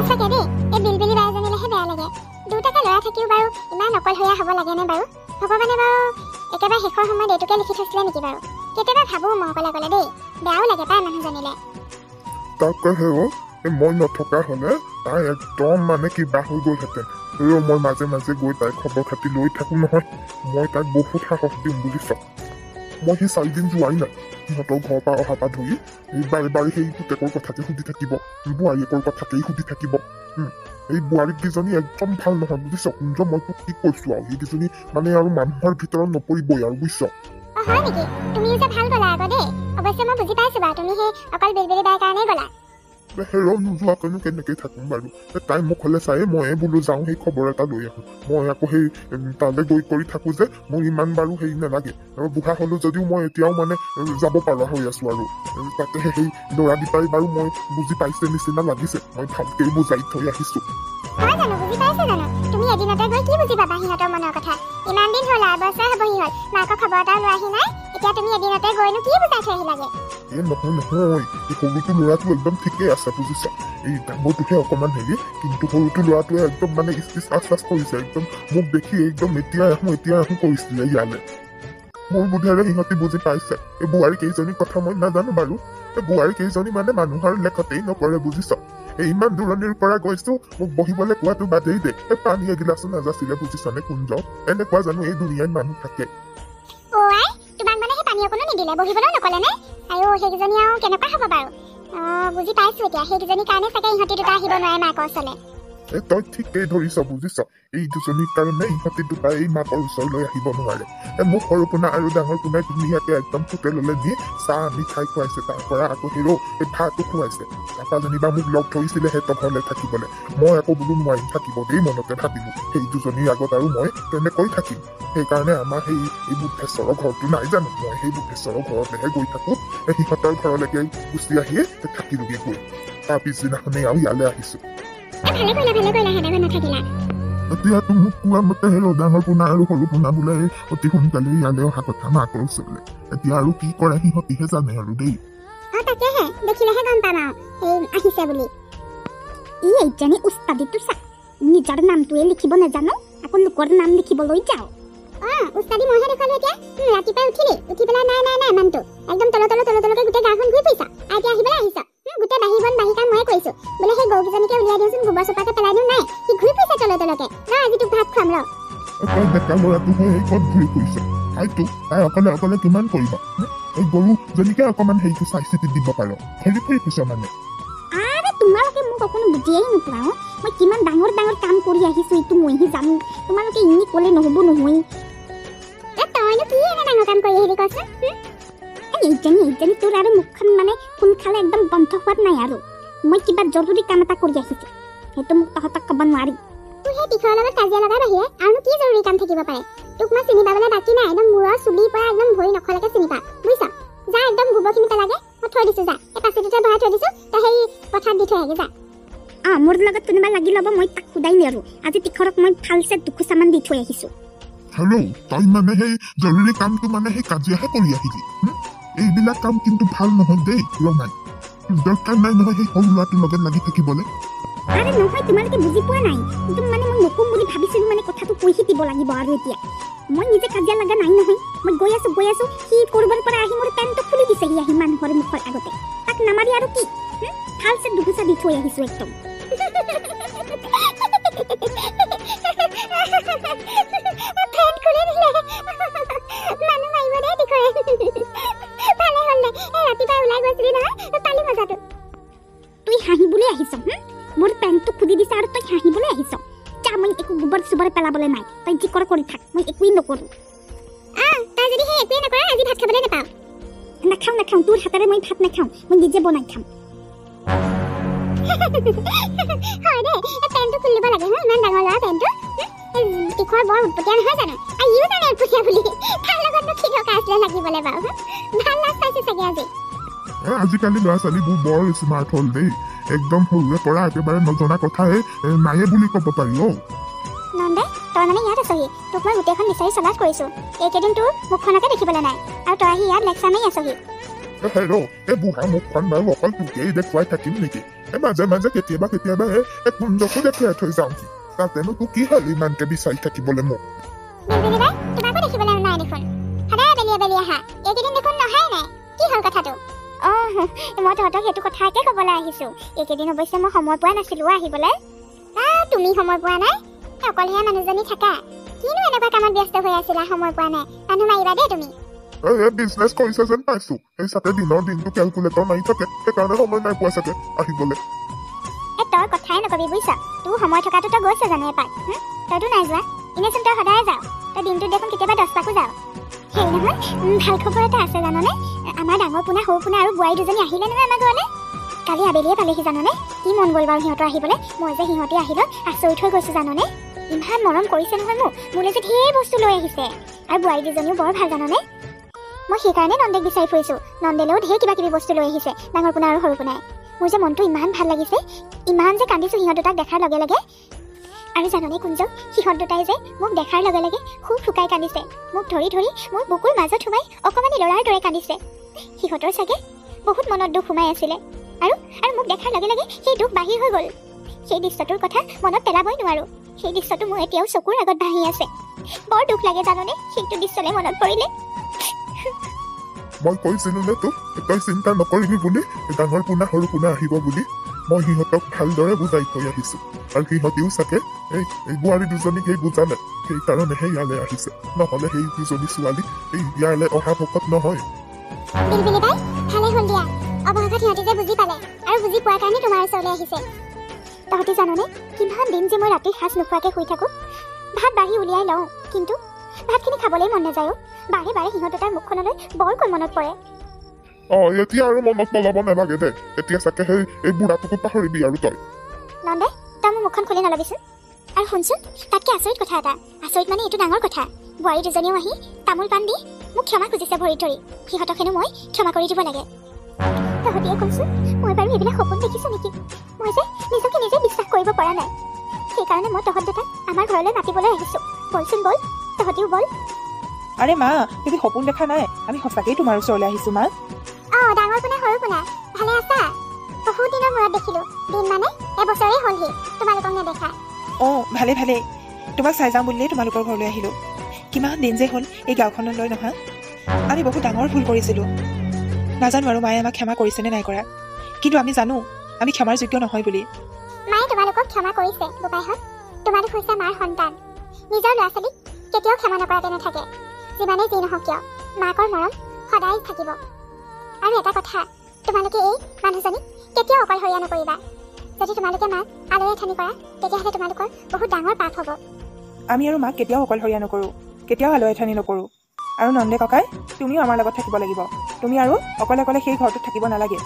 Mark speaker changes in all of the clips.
Speaker 1: সঁচাকে দেই এই বিলবিলি বাইজনীলেহে বেয়া লাগে দুটাকে ল'ৰা থাকিও বাৰু ইমান অকলশৰীয়া হ'ব লাগেনে বাৰু ভগৱানে বাৰু একেবাৰে শেষৰ সময়ত এইটোকে লিখি থৈছিলে নেকি বাৰু কেতিয়াবা ভাবোঁ মই অকলে অকলে দেই বেয়াও লাগে পাই মানুহ জানিলে
Speaker 2: তাকেহে মই নথকা হ'লে তাই একদম মানে কিবা হৈ গ'লহেঁতেন মই মাজে মাজে গৈ তাইৰ খবৰ খাতি লৈ থাকোঁ নহয় মই তাইক বহুত সাহস দিম বুজিছ মই সেই 4 দিন যোৱাই নাই সিহঁতৰ ঘৰৰ পৰা অহাৰ পৰা ধৰি বাৰে বাৰে সেই পুতেকৰ কথাকে সুধি থাকিব বোৱাৰীয়েকৰ কথাকেই সুধি থাকিব এই বোৱাৰীকেইজনী একদম ভাল নহয় বুজিছ কুঞ্জ মই তোক কি কৈছো আৰু সেইকেইজনী মানে আৰু মানুহৰ ভিতৰত নপৰিবই আৰু বুজিছ
Speaker 1: হয় নেকি তুমি যে ভাল গলা আকৌ দেই অৱশ্যে মই বুজি পাইছো বাৰু তুমি সেই অকল বিলবিলি বাই কাৰণেই গলা
Speaker 2: হেৰ নোযোৱাকৈনো কেনেকৈ থাকোঁ বাৰু তাই মোক হ'লে চাই মই বোলো যাওঁ সেই খবৰ এটা লৈ আহোঁ মই আকৌ সেই তালৈ গৈ কৰি থাকোঁ যে মোৰ ইমান বাৰু হেৰি নালাগে আৰু বুঢ়া হ'লো যদিও মই এতিয়াও মানে যাব পৰা হৈ আছোঁ আৰু তাতে সেই ল'ৰা দুটাই বাৰু মই বুজি পাইছে নিচিনা লাগিছে মই ভালকেই বুজাই থৈ আহিছোঁ
Speaker 1: হয় জানো বুজি পাইছে জানো তুমি এদিনতে গৈ কি বুজি পাবা সিহঁতৰ মনৰ কথা ইমান দিন হ'ল আৰু বছৰ হ'বহি হ'ল মাকৰ খবৰ এটাও লৈ আহি নাই এতিয়া তুমি এদিনতে গৈনো কি বুজাই থৈ আহিলাগে
Speaker 2: নহয় এই সৰুটো ল'ৰাটো একদম ঠিকেই আছে বুজিছ এই ডাঙৰটোহে অকণমান হেৰি কিন্তু সৰুটো ল'ৰাটোৱে একদম মানে ইষ্টিচ আচ কৰিছে একদম মোক দেখি একদম এতিয়া আহোঁ কৰিছিলে ইয়ালে মোৰ বোধেৰে সিহঁতি বুজি পাইছে এই বোৱাৰী কেইজনীৰ কথা মই নাজানো বাৰু এই বোৱাৰী কেইজনী মানে মানুহৰ লেখতেই নপৰে বুজিছ এই ইমান দূৰণিৰ পৰা গৈছো মোক বহিবলৈ কোৱাটো বাদেই দে এই পানী এগিলাচো নাযাছিলে বুজিছনে কুঞ্জ এনেকুৱা জানো এই দুনিয়াত মানুহ থাকে
Speaker 1: তোমাক মানে সেই পানী অকণো নিদিলে বহিবলৈ নকলে নে আৰু সেইকেইজনী আৰু কেনেকুৱা হ'ব বাৰু বুজি পাইছো এতিয়া সেইকেইজনীৰ কাৰণে চাগে ইহঁতি দুটা আহিব নোৱাৰে মাকৰ ওচৰলৈ
Speaker 2: তই ঠিকেই ধৰিছ বুজিছ এই দুজনীৰ কাৰণে ইহঁতি দুটা এই মাকৰ ওচৰলৈ আহিব নোৱাৰে মোক সৰু পোনা আৰু ডাঙৰ পোনাই ধুনীয়াকে একদম হোটেললৈ নি চাহ মিঠাই খুৱাইছে তাৰ পৰা আকৌ হিৰো এই ভাতো খুৱাইছে তাৰপৰা যেনিবা মোক লগ ধৰিছিলে সিহঁতৰ ঘৰলৈ থাকিবলৈ মই আকৌ বোলো নোৱাৰিম থাকিব দেই মনতে ভাবিলো সেই দুজনীৰ আগত আৰু মই তেনেকৈ থাকিম সেইকাৰণে আমাৰ সেই বুদ্ধেশ্বৰৰ ঘৰটো নাই জানো মই সেই বুদ্ধেশ্বৰৰ ঘৰতেহে গৈ থাকোঁ সিহঁতৰ ঘৰলৈকে গুচি আহিয়ে থাকিলোগে গৈ তাৰ পিছদিনাখনেই আৰু ইয়ালৈ আহিছো এতিয়াতো মোক কোৱা মতে ডাঙৰ পোনা আৰু সৰু পোনা বোলে অতি সোনকালে ইয়ালৈ অহা কথা মাকৰ ওচৰলৈ এতিয়া আৰু কি কৰে সিহঁতিহে জানে আৰু দেই
Speaker 1: তাকেহে দেখিলেহে গম পাম আৰু আহিছে বুলি ই এইজনী উস্তাদিটো চা নিজৰ নামটোৱে লিখিব নাজানো আকৌ লোকৰ নাম লিখিবলৈ যাওঁ উস্তাদি মইহে দেখালো এতিয়া ৰাতিপুৱাই উঠি পেলাই নাই মানুহটো একদম তলকে গোটেই গাঁওখন ঘূৰি ফুৰিছা এতিয়া আহিবলৈ আহিছা গোটেই বাহিৰ কাম ময়ে কৰিছো বোলে সেই গৰুকেইজনীকে উলিয়াই দিওঁচোন গোবৰ চোপাকে পেলাই দিওঁ নাই সি ঘূৰি ফুৰিছে তলকে আজি তোক ভাত খুৱাম
Speaker 2: ডেকা ল'ৰাটো হৈ এই ক'ত ঘূৰি ফুৰিছে তাই অকলে কিমান কৰিব এই গৰুজনীকে অকণমান হেৰিটো চাই চিতি দিব পাৰো ঘূৰি ফুৰি ফুৰিছে মানে
Speaker 1: তোমালোকে মোক অকণো বুজিয়েই নোপোৱা মই কিমান ডাঙৰ কাম কৰি আহিছো এইটো মইহে জানো তোমালোকে ইনি ক'লে নহ'ব নহয় তইনো কি এনে ডাঙৰ কাম কৰি আহিলি কচোন এইজনী তোৰ আৰু মুখখন মানে সোনকালে একদম বন্ধ হোৱাত নাই আৰু মই কিবা জৰুৰী কাম এটা কৰি আহিছো সেইটো মোক তহঁতক ক'ব নোৱাৰি তোৰ সেই তীখৰ লগত কাজিয়া লগাৰ বাহিৰে আৰু কি জৰুৰী কাম থাকিব পাৰে তোক মই চিনি পাবলৈ বাকী নাই একদম মূৰৰ চুলিৰ পৰা একদম ভৰি নখলৈকে চিনি পা বুজিছ যা একদম গোবৰখিনি পেলাগে মই থৈ দিছো যা এই পাচিটোতে ভৰাই থৈ দিছো তই সেই পথাৰত দি থৈ আহি যা মোৰ লগত কোনোবা লাগি ল'ব মই তাক সোধাই নেৰো আজি তীখৰক মই ভালছে দুখোচামান দি থৈ আহিছো
Speaker 2: হেল্ল' তই মানে সেই জৰুৰী কামটো মানে সেই কাজিয়াহে কৰি আহিলি এইবিলাক কাম কিন্তু ভাল নহয় দেই ৰঙাই দৰকাৰ নাই নহয় সেই সৰু ল'ৰাটোৰ লগত লাগি থাকিবলৈ
Speaker 1: আৰে নহয় তোমালোকে বুজি পোৱা নাই একদম মানে মই নকম বুলি ভাবিছিলো মানে কথাটো কৈ দিব লাগিব আৰু এতিয়া মই নিজে কাজিয়া লগা নাই নহয় মই গৈ আছো সি কৰবাৰ পৰা আহি মোৰ পেণ্টটো খুলি দিছে সি আহি মানুহৰ মুখৰ আগতে তাক নামাৰি আৰু কি ভালছে দুগুচা দি থৈ আহিছো একদম তুই হাঁহিবলৈ আহিছ মোৰ পেণ্টটো খুলি দিছে আৰু তই হাঁহিবলৈ আহিছ যা মই একো গোবৰ চুবৰ পেলাবলৈ নাই তই যি কৰ কৰি থাক মই একোৱেই নকৰোঁ তই যদি সেই একোৱেই নকৰ আজি ভাত খাবলৈ নাপাওঁ নাখাওঁ তোৰ হাতেৰে মই ভাত নাখাওঁ মই নিজে বনাই খাম হয় দেই পেণ্টটো খুলি দিব লাগে ইমান ডাঙৰ ল'ৰা পেণ্টটো তীখৰ বৰ উৎপতীয়া নহয় জানো ইও জানে উৎপতীয়া বুলি তাৰ লগতনো কি দৰকাৰ আছিলে লাগিবলৈ বাৰু ভাল লাজ পাইছে চাগে
Speaker 2: আজিকালি ল'ৰা ছোৱালীবোৰ বৰ স্মাৰ্ট হ'ল দেই একদম সৰুৰে পৰা একেবাৰে নজনা কথাই নায়ে বুলি ক'ব পাৰি
Speaker 1: নন্দে তই মানে ইয়াত আছহি তোক মই গোটেইখন বিচাৰি চলাচ কৰিছো এইকেইদিন তোৰ মুখখনকে দেখিবলৈ নাই আৰু তই আহি ইয়াত লেকচাৰ মাৰি আছহি
Speaker 2: হেৰ এই বুঢ়া মুখখন বাৰু অকল তোকেই দেখুৱাই থাকিম নেকি মাজে মাজে কেতিয়াবা কেতিয়াবা কুঞ্জকো দেখাই থৈ যাওঁ কি তাতেনো তোক কি হ'ল ইমানকে বিচাৰি থাকিবলৈ মোক
Speaker 1: বিলবিলি বাই তোমাকো দেখিবলৈ নাই দেখোন সদায় বেলিয়ে বেলিয়ে আহা এইকেইদিন দেখোন নহাই নাই কি হ'ল কথাটো মই তহঁতক সেইটো কথাকে ক'বলৈ আহিছোঁ এইকেইদিন অৱশ্যে মই সময় পোৱা নাছিলোঁ আহিবলৈ তুমি সময় পোৱা নাই অকলশৰীয়া মানুহজনী থাকা কিনো এনেকুৱা কামত ব্যস্ত হৈ আছিলা সময় পোৱা নাই মানুহ মাৰিবা দেই তুমি
Speaker 2: বিজনেছ কৰিছে যেন পাইছোঁ এই চাগে দিনৰ দিনটো কেলকুলেটৰ মাৰি থাকে সেইকাৰণে সময় নাই পোৱা চাগে আহিবলৈ
Speaker 1: তই কথাই নকবি বুজিছ তোৰ সময় থকাটো তই গৈছে জানো এপাক তইতো নাই যোৱা এনেচোন তই সদায় যাওঁ তই দিনটোত দেখোন কেতিয়াবা 10 পাকো যাওঁ সেই নহয় ভাল খবৰ এটা আছে জাননে আমাৰ ডাঙৰ পোনা সৰু পোনা আৰু বোৱাৰী দুজনী আহিলে নহয় আমাৰ ঘৰলৈ কালি আবেলিয়ে পালেহি জাননে কি মন গ'ল বাৰু সিহঁতৰ আহিবলৈ মই যে সিহঁতে আহিলত আচৰিত হৈ গৈছোঁ জাননে ইমান মৰম কৰিছে নহয় মোলৈ যে ঢেৰ বস্তু লৈ আহিছে আৰু বোৱাৰী দুজনীও বৰ ভাল জাননে মই সেইকাৰণে নন্দেক বিচাৰি ফুৰিছোঁ নন্দেলেও ঢেৰ কিবা কিবি বস্তু লৈ আহিছে ডাঙৰ পোনা আৰু সৰু পোনাই মোৰ যে মনটো ইমান ভাল লাগিছে ইমান যে কান্দিছোঁ সিহঁত দুটাক দেখাৰ লগে লগে আৰু জাননে কুঞ্জ সিহঁত দুটাই যে মোক দেখাৰ লগে লগে খুব শুকাই কান্দিছে মোক ধৰি ধৰি মোৰ বুকুৰ মাজত সোমাই অকণমানি ল'ৰাৰ দৰে কান্দিছে সিহঁতৰ চাগে বহুত মনত দুখ সোমাই আছিলে আৰু মোক দেখাৰ লগে লগে সেই দুখ বাহিৰ হৈ গ'ল সেই দৃশ্যটোৰ কথা মনত পেলাবই নোৱাৰোঁ সেই দৃশ্যটো মোৰ এতিয়াও চকুৰ আগত ভাহি আছে বৰ দুখ লাগে জাননে সেইটো দৃশ্যলৈ মনত পৰিলে
Speaker 2: মই কৈছিলোঁ নে তোক তই চিন্তা নকৰিবি বুলি ডাঙৰ পোনা সৰু পোনা আহিব বুলি মই সিহঁতক ভালদৰে বুজাই থৈ আহিছোঁ আৰু সিহঁতিও চাগে এই বোৱাৰী দুজনীক সেই বুজালে সেইকাৰণেহে ইয়ালৈ আহিছে নহ'লে সেই দুজনী ছোৱালী এই ইয়ালৈ অহা ভকত নহয়
Speaker 1: বিলবিলি বাই ভালে হ'ল দিয়া অৱশেষত সিহঁতি যে বুজি পালে আৰু বুজি পোৱাৰ কাৰণে তোমাৰ ওচৰলৈ আহিছে তহঁতি জাননে কিমান দিন যে মই ৰাতি সাঁজ নোখোৱাকৈ শুই থাকোঁ ভাত বাঢ়ি উলিয়াই লওঁ কিন্তু ভাতখিনি খাবলৈ মন নাযায় বাৰে বাৰে সিহঁত তাৰ মুখখনলৈ বৰকৈ মনত পৰে
Speaker 2: এতিয়া আৰু মনত পেলাব নালাগে দে এতিয়া চাগে সেই এই বুঢ়াটোকো পাহৰিবি আৰু তই
Speaker 1: নন্দে তই মোৰ মুখখন খুলি নলবিচোন আৰু শুনচোন তাতকৈ আচৰিত কথা এটা আচৰিত মানে এইটো ডাঙৰ কথা বোৱাৰী দুজনীও আহি তামোল পাণ দি মোক ক্ষমা খুজিছে ভৰিত ধৰি সিহঁতক হেনো মই ক্ষমা কৰি দিব লাগে তহঁতিয়ে কৈছোঁ মই বাৰু এইবিলাক সপোন দেখিছোঁ নেকি মই যে নিজকে নিজে বিশ্বাস কৰিব পৰা নাই সেইকাৰণে মই তহঁত দুটাক আমাৰ ঘৰলৈ মাতিবলৈ আহিছোঁ বলচোন বল তহঁতিও বল
Speaker 3: আৰে মা তুমি সপোন দেখা নাই আমি সঁচাকেই তোমাৰ ওচৰলৈ আহিছোঁ মা
Speaker 1: ডাঙৰ পোনা সৰু পোনা ভালে আছা বহুত দিনৰ মূৰত দেখিলোঁ দিন মানে এবছৰেই হ'লহি তোমালোকক নেদেখা
Speaker 3: ভালে ভালে তোমাক চাই যাম বুলিয়েই তোমালোকৰ ঘৰলৈ আহিলোঁ কিমান দিন যে হ'ল এই গাঁওখনলৈ নহা আমি বহুত ডাঙৰ ভুল কৰিছিলোঁ নাজানো আৰু মায়ে আমাক ক্ষমা কৰিছেনে নাই কৰা কিন্তু আমি জানো আমি ক্ষমাৰ যোগ্য নহয় বুলি
Speaker 1: মায়ে তোমালোকক ক্ষমা কৰিছে বোপাইহঁত তোমালোক হৈছে মাৰ সন্তান নিজৰ ল'ৰা ছোৱালীক কেতিয়াও ক্ষমা নকৰাকৈ নাথাকে যিমানেই যি নহওক কিয় মাকৰ মৰম সদায় থাকিব আৰু এটা কথা তোমালোকে এই মানুহজনীক কেতিয়াও অকলশৰীয়া নকৰিবা যদি তোমালোকে মাক আলৈ আথানি কৰা তেতিয়াহ'লে তোমালোকৰ বহুত ডাঙৰ পাপ হ'ব
Speaker 3: আমি আৰু মাক কেতিয়াও অকলশৰীয়া নকৰোঁ কেতিয়াও আলৈ আথানি নকৰোঁ আৰু নন্দে ককাই তুমিও আমাৰ লগত থাকিব লাগিব তুমি আৰু অকলে অকলে সেই ঘৰটোত থাকিব নালাগে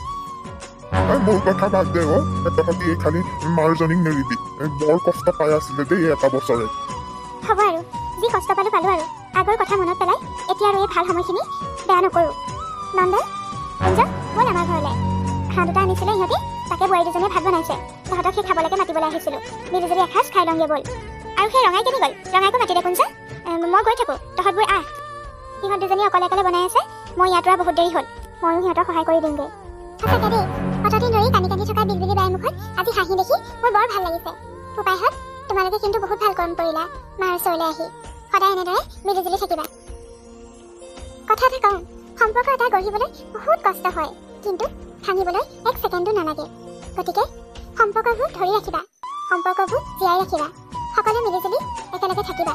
Speaker 2: মোৰ কথা বাদ দে তহঁতি এই খালি মাৰজনীক নেৰিবি বৰ কষ্ট পাই আছিলে দেই এটা বছৰে
Speaker 1: হ'ব আৰু যি কষ্ট পালোঁ আৰু আগৰ কথা মনত পেলাই এতিয়া আৰু এই ভাল সময়খিনি বেয়া নকৰোঁ নন্দন কুঞ্জ ব'ল আমাৰ ঘৰলৈ হাঁহ দুটা আনিছিলে সিহঁতি তাকে বোৱাৰী দুজনীয়ে ভাত বনাইছে তহঁতক সেই খাবলৈকে মাতিবলৈ আহিছিলোঁ মিলিজুলি এসাঁজ খাই লওঁগৈ ব'ল আৰু সেই ৰঙাই কেনি গ'ল ৰঙাইকো মাতি দে কুঞ্জ মই গৈ থাকোঁ তহঁতবোৰ আহ সিহঁত দুজনী অকলে অকলে বনাই আছে মই ইয়াত বহুত দেৰি হ'ল ময়ো সিহঁতক সহায় কৰি দিমগৈ সঁচাকৈ দেই অতদিন ধৰি কান্দি কান্দি থকা বিলবিলি বাইৰ মুখত আজি হাঁহি দেখি মোৰ বৰ ভাল লাগিছে বোপাইহঁত তোমালোকে কিন্তু বহুত ভাল কাম কৰিলা মাৰ ওচৰলৈ আহি সদায় এনেদৰে মিলিজুলি থাকিবা কথা এটা কওঁ সম্পৰ্ক এটা গঢ়িবলৈ বহুত কষ্ট হয় কিন্তু ভাঙিবলৈ 1 ছেকেণ্ডো নালাগে গতিকে সম্পৰ্কবোৰ ধৰি ৰাখিবা সম্পৰ্কবোৰ জীয়াই ৰাখিবা সকলোৱে মিলিজুলি একেলগে থাকিবা